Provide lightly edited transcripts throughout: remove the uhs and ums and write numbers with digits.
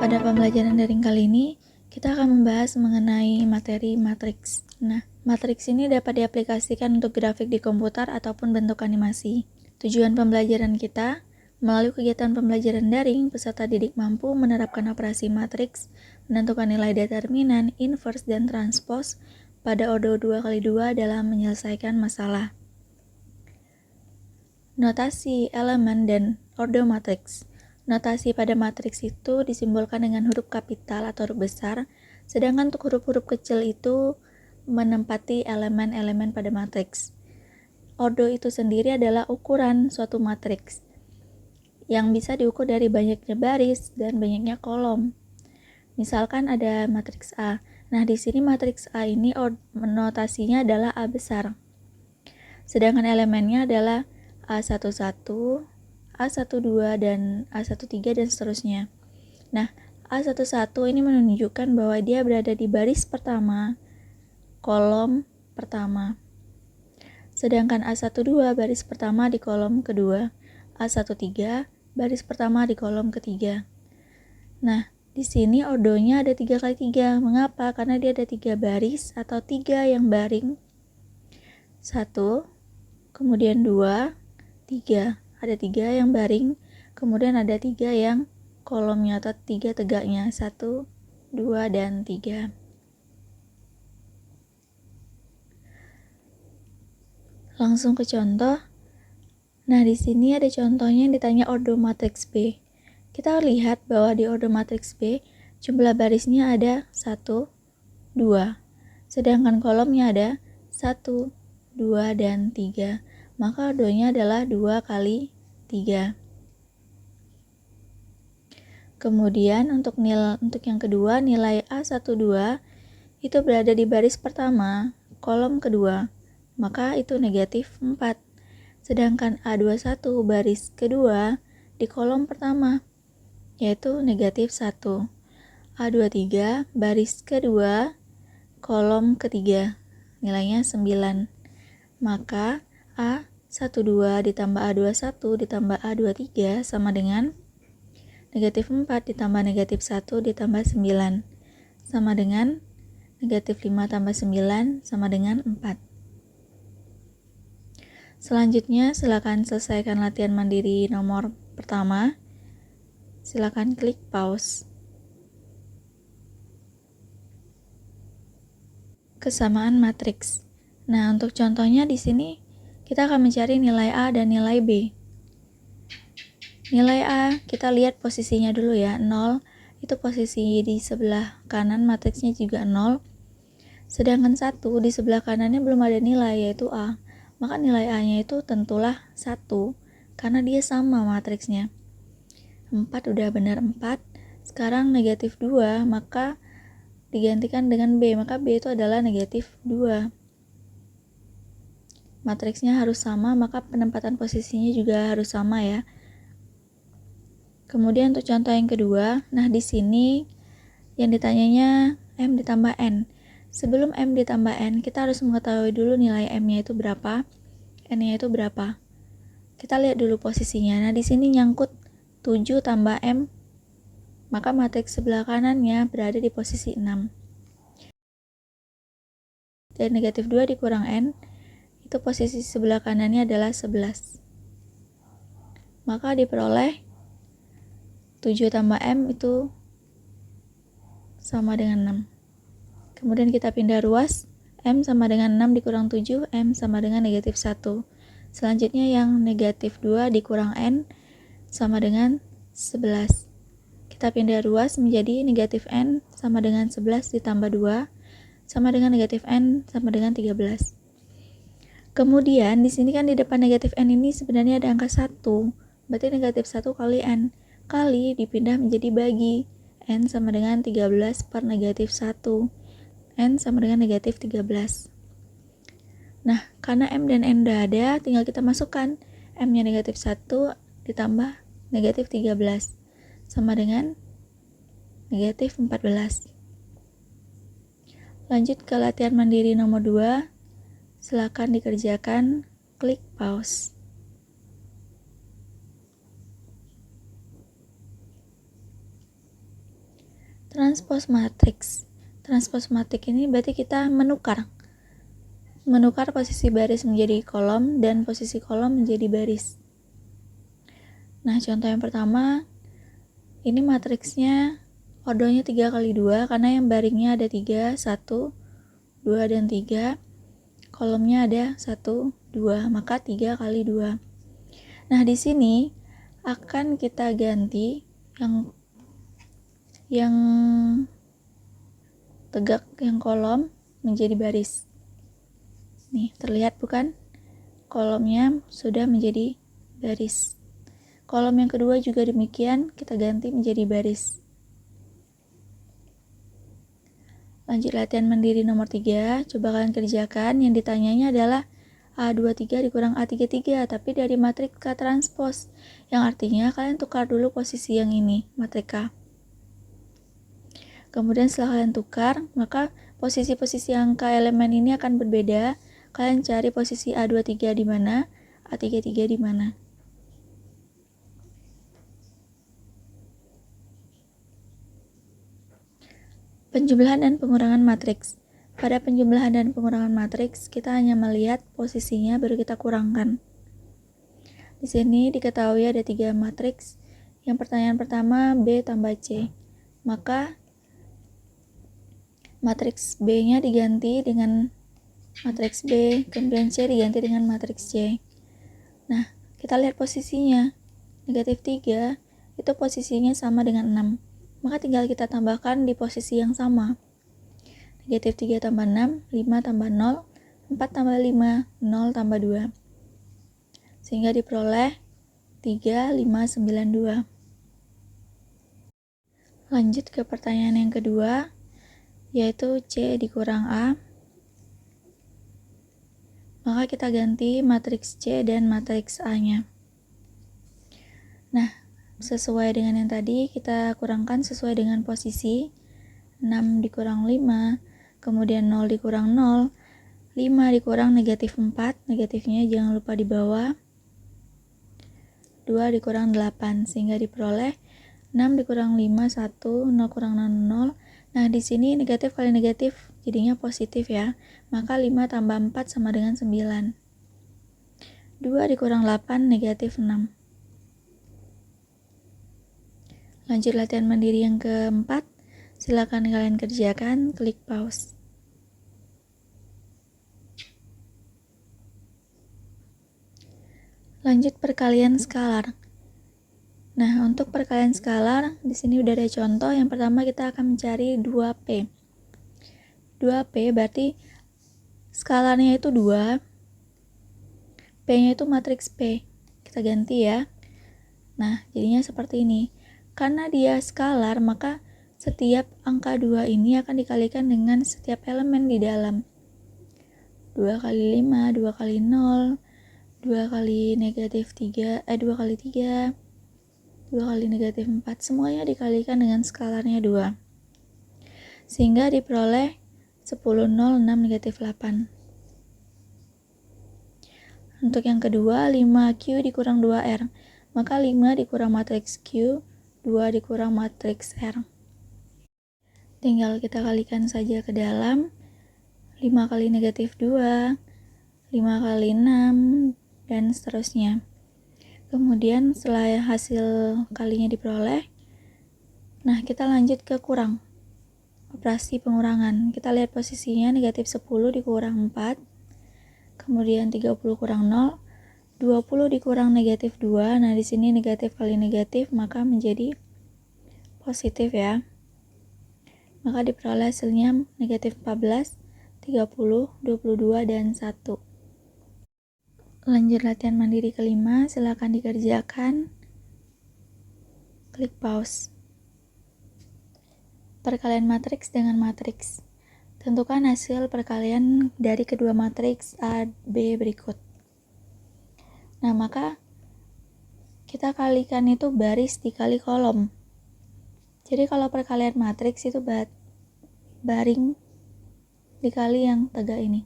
Pada pembelajaran daring kali ini, kita akan membahas mengenai materi matriks. Nah, matriks ini dapat diaplikasikan untuk grafik di komputer ataupun bentuk animasi. Tujuan pembelajaran kita, melalui kegiatan pembelajaran daring, peserta didik mampu menerapkan operasi matriks, menentukan nilai determinan, inverse, dan transpose pada ordo 2x2 dalam menyelesaikan masalah. Notasi, elemen, dan ordo matriks. Notasi pada matriks itu disimbolkan dengan huruf kapital atau huruf besar, sedangkan untuk huruf-huruf kecil itu menempati elemen-elemen pada matriks. Ordo itu sendiri adalah ukuran suatu matriks yang bisa diukur dari banyaknya baris dan banyaknya kolom. Misalkan ada matriks A. Nah, di sini matriks A ini notasinya adalah A besar. Sedangkan elemennya adalah A11, A12, dan A13, dan seterusnya. Nah, A11 ini menunjukkan bahwa dia berada di baris pertama, kolom pertama. Sedangkan A12 baris pertama di kolom kedua, A13 baris pertama di kolom ketiga. Nah, di sini ordonya ada 3x3. Mengapa? Karena dia ada 3 baris atau 3 yang baring. 1, kemudian 2, 3. Ada 3 yang baring, kemudian ada 3 yang kolomnya atau 3 tegaknya, 1, 2, dan 3. Langsung ke contoh. Nah, di sini ada contohnya yang ditanya ordo matriks B. Kita lihat bahwa di ordo matriks B, jumlah barisnya ada 1, 2. Sedangkan kolomnya ada 1, 2, dan 3. Maka ordonya adalah 2 kali 3. Kemudian untuk yang kedua, nilai A12 itu berada di baris pertama, kolom kedua, maka itu negatif 4. Sedangkan A21 baris kedua di kolom pertama, yaitu negatif 1. A23 baris kedua, kolom ketiga, nilainya 9. Maka A12 ditambah A21 ditambah A23 sama dengan negatif 4 ditambah negatif 1 ditambah 9 sama dengan negatif 5 tambah 9 sama dengan 4. Selanjutnya, silakan selesaikan latihan mandiri nomor pertama. Silakan klik pause. Kesamaan matriks. Nah, untuk contohnya di sini kita akan mencari nilai A dan nilai B. Nilai A, kita lihat posisinya dulu ya, 0, itu posisi di sebelah kanan matriksnya juga 0. Sedangkan 1 di sebelah kanannya belum ada nilai, yaitu A. Maka nilai A-nya itu tentulah 1, karena dia sama matriksnya. 4 udah benar 4, sekarang negatif 2, maka digantikan dengan B, maka B itu adalah negatif 2. Matriksnya harus sama, maka penempatan posisinya juga harus sama ya. Kemudian untuk contoh yang kedua, nah di sini yang ditanyanya M ditambah N. Sebelum M ditambah N, kita harus mengetahui dulu nilai M-nya itu berapa, N-nya itu berapa. Kita lihat dulu posisinya. Nah di sini nyangkut 7 tambah M, maka matriks sebelah kanannya berada di posisi 6. Dan negatif 2 dikurang N, itu posisi sebelah kanannya adalah 11. Maka diperoleh 7 tambah M itu sama dengan 6. Kemudian kita pindah ruas, M sama dengan 6 dikurang 7, M sama dengan negatif 1. Selanjutnya yang negatif 2 dikurang N sama dengan 11. Kita pindah ruas menjadi negatif N sama dengan 11 ditambah 2 sama dengan negatif N sama dengan 13. Kemudian di sini kan di depan negatif N ini sebenarnya ada angka 1. Berarti negatif 1 kali N. Kali dipindah menjadi bagi. N sama dengan 13 per negatif 1. N sama dengan negatif 13. Nah, karena M dan N udah ada, tinggal kita masukkan. M-nya negatif 1 ditambah negatif 13. Sama dengan negatif 14. Lanjut ke latihan mandiri nomor 2. Silakan dikerjakan. Klik pause. Transpose matriks. Transpose matriks ini berarti kita menukar posisi baris menjadi kolom dan posisi kolom menjadi baris. Nah, contoh yang pertama, ini matriksnya ordonya 3 kali 2 karena yang baringnya ada 3, 1, 2, dan 3. Kolomnya ada 1, 2, maka 3 kali 2. Nah, di sini akan kita ganti yang tegak, yang kolom menjadi baris. Nih, terlihat bukan? Kolomnya sudah menjadi baris. Kolom yang kedua juga demikian, kita ganti menjadi baris. Lanjut latihan mandiri nomor 3, coba kalian kerjakan. Yang ditanyanya adalah A23 dikurang A33, tapi dari matriks K transpose, yang artinya kalian tukar dulu posisi yang ini, matriks K. Kemudian setelah kalian tukar, maka posisi-posisi angka elemen ini akan berbeda. Kalian cari posisi A23 di mana, A33 di mana. Penjumlahan dan pengurangan matriks. Pada penjumlahan dan pengurangan matriks, kita hanya melihat posisinya baru kita kurangkan. Di sini diketahui ada 3 matriks. Yang pertanyaan pertama B tambah C. Maka matriks B-nya diganti dengan matriks B, kemudian C diganti dengan matriks C. Nah, kita lihat posisinya. Negatif 3 itu posisinya sama dengan 6. Maka tinggal kita tambahkan di posisi yang sama. Negatif 3 tambah 6, 5 tambah 0, 4 tambah 5, 0 tambah 2. Sehingga diperoleh 3, 5, 9, 2. Lanjut ke pertanyaan yang kedua, yaitu C dikurang A. Maka kita ganti matriks C dan matriks A-nya. Nah, sesuai dengan yang tadi, kita kurangkan sesuai dengan posisi. 6 dikurang 5, kemudian 0 dikurang 0, 5 dikurang negatif 4, negatifnya jangan lupa di bawah. 2 dikurang 8, sehingga diperoleh 6 dikurang 5, 1, 0 kurang 0, 0. Nah, di sini negatif kali negatif, jadinya positif ya. Maka 5 tambah 4 sama dengan 9. 2 dikurang 8, negatif 6. Lanjut latihan mandiri yang keempat. Silakan kalian kerjakan, klik pause. Lanjut perkalian skalar. Nah, untuk perkalian skalar, di sini udah ada contoh. Yang pertama kita akan mencari 2P. 2P berarti skalarnya itu 2, P-nya itu matriks P. Kita ganti ya. Nah, jadinya seperti ini. Karena dia skalar, maka setiap angka 2 ini akan dikalikan dengan setiap elemen di dalam. 2 kali 5, 2 kali 0, 2 kali negatif 3, 2 kali 3, 2 kali negatif 4, semuanya dikalikan dengan skalarnya 2. Sehingga diperoleh 10, 0, 6, negatif 8. Untuk yang kedua, 5Q dikurang 2R. Maka 5 dikurang matriks Q, 2 dikurang matriks R. Tinggal kita kalikan saja ke dalam. 5 kali negatif 2, 5 kali 6, dan seterusnya. Kemudian setelah hasil kalinya diperoleh, nah kita lanjut ke kurang. Operasi pengurangan. Kita lihat posisinya, negatif 10 dikurang 4, kemudian 30 kurang 0, 20 dikurang negatif 2. Nah, di sini negatif kali negatif, maka menjadi positif ya. Maka diperoleh hasilnya negatif 14, 30, 22, dan 1. Lanjut latihan mandiri kelima, silakan dikerjakan. Klik pause. Perkalian matriks dengan matriks. Tentukan hasil perkalian dari kedua matriks A, B berikut. Nah, maka kita kalikan itu baris dikali kolom. Jadi kalau perkalian matriks itu baring dikali yang tegak ini.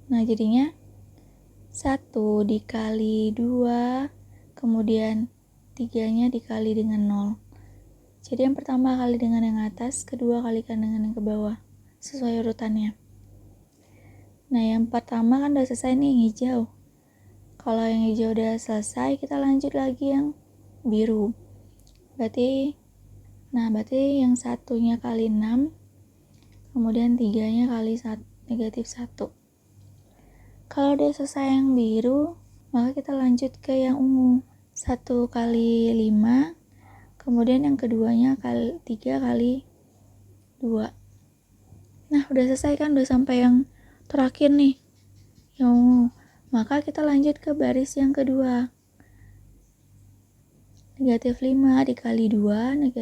Nah, jadinya 1 dikali 2, kemudian 3-nya dikali dengan 0. Jadi yang pertama kali dengan yang atas, kedua kalikan dengan yang ke bawah, sesuai urutannya. Nah, yang pertama kan udah selesai nih, yang hijau. Kalau yang hijau udah selesai, kita lanjut lagi yang biru. Berarti yang satunya kali 6, kemudian 3-nya kali negatif 1. Kalau udah selesai yang biru, maka kita lanjut ke yang ungu. 1 kali 5, kemudian yang keduanya 3 kali 2. Nah, udah selesai kan, udah sampai yang terakhir nih, yang ungu. Maka kita lanjut ke baris yang kedua. Negatif 5 dikali 2,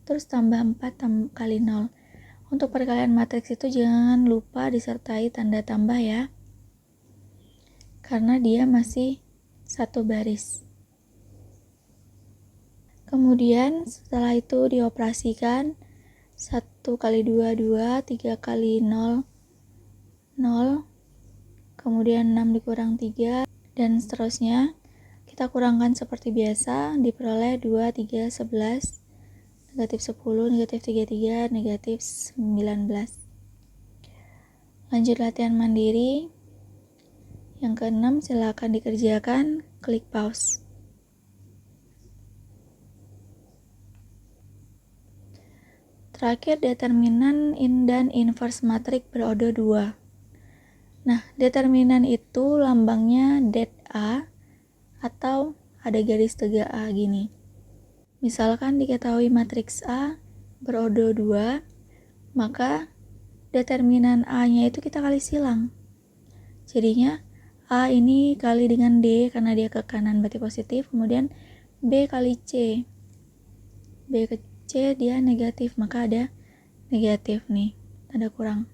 terus tambah 4 kali 0. Untuk perkalian matriks itu jangan lupa disertai tanda tambah ya, karena dia masih satu baris. Kemudian setelah itu dioperasikan, 1 kali 2, 2, 3 kali 0, 0, kemudian 6 dikurang 3, dan seterusnya. Kita kurangkan seperti biasa, diperoleh 2, 3, 11, negatif 10, negatif 33, negatif 19. Lanjut latihan mandiri. Yang keenam, silakan dikerjakan, klik pause. Terakhir, determinan dan inverse matrik berodo 2. Nah, determinan itu lambangnya det A atau ada garis tegak A gini. Misalkan diketahui matriks A berodo 2, maka determinan A-nya itu kita kali silang. Jadinya A ini kali dengan D karena dia ke kanan berarti positif, kemudian B kali C. B ke C dia negatif, maka ada negatif nih, tanda kurang.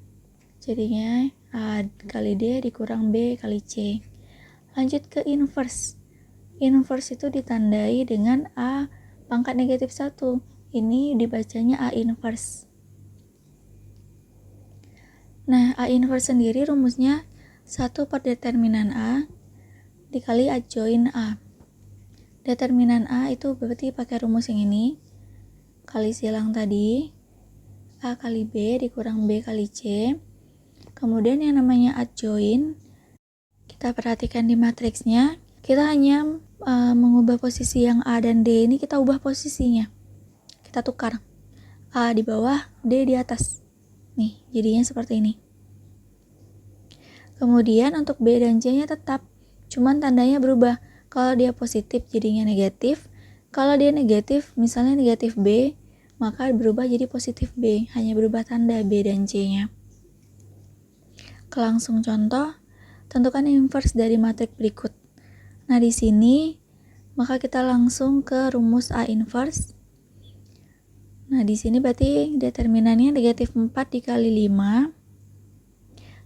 Jadinya A kali D dikurang B kali C. Lanjut ke inverse. Inverse itu ditandai dengan A pangkat negatif 1. Ini dibacanya A inverse. Nah, A inverse sendiri rumusnya 1 per determinan A dikali adjoin A. Determinan A itu berarti pakai rumus yang ini, kali silang tadi, A kali B dikurang B kali C. Kemudian yang namanya adjoin, kita perhatikan di matriksnya, kita hanya mengubah posisi yang A dan D ini, kita ubah posisinya. Kita tukar. A di bawah, D di atas. Nih, jadinya seperti ini. Kemudian untuk B dan C-nya tetap, cuman tandanya berubah. Kalau dia positif jadinya negatif, kalau dia negatif, misalnya negatif B, maka berubah jadi positif B, hanya berubah tanda B dan C-nya. Langsung contoh, tentukan inverse dari matrik berikut. Nah, di sini maka kita langsung ke rumus A inverse. Nah, di sini berarti determinannya negatif 4 dikali 5,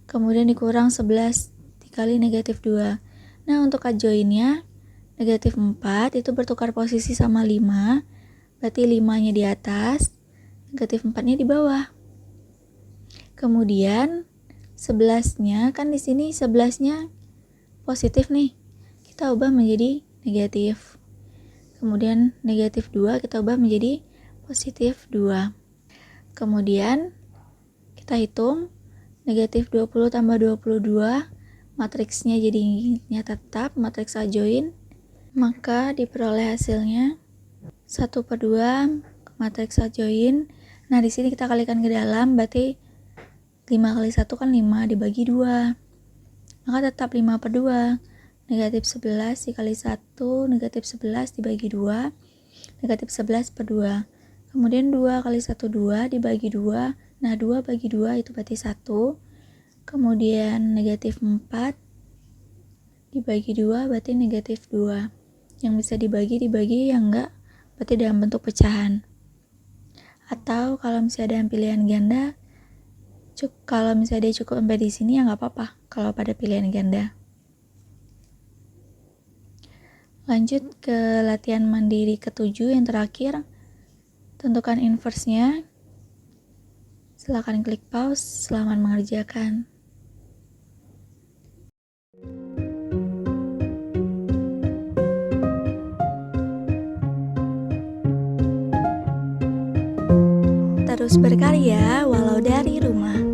kemudian dikurang 11 dikali negatif 2. Nah, untuk adjoinnya, negatif 4 itu bertukar posisi sama 5, berarti 5-nya di atas, negatif 4-nya di bawah. Kemudian 11-nya, kan di sini 11-nya positif nih, kita ubah menjadi negatif. Kemudian negatif 2 kita ubah menjadi positif 2. Kemudian kita hitung, negatif 20 tambah 22, matriksnya jadinya tetap, matriks adjoin, maka diperoleh hasilnya 1 per 2 matriks adjoin. Nah, di sini kita kalikan ke dalam, berarti 5 kali 1 kan 5 dibagi 2, maka tetap 5 per 2, negatif 11 dikali 1, negatif 11 dibagi 2, negatif 11 per 2. Kemudian 2 kali 1 2 dibagi 2, nah 2 bagi 2 itu berarti 1. Kemudian negatif 4 dibagi 2 berarti negatif 2. Yang bisa dibagi, yang enggak berarti dalam bentuk pecahan. Atau kalau misalnya ada yang pilihan ganda, kalau misalnya dia cukup sampai di sini ya nggak apa-apa kalau pada pilihan ganda. Lanjut ke latihan mandiri ke-7 yang terakhir. Tentukan inverse-nya. Silakan klik pause. Selamat mengerjakan. terus berkarya walau dari rumah.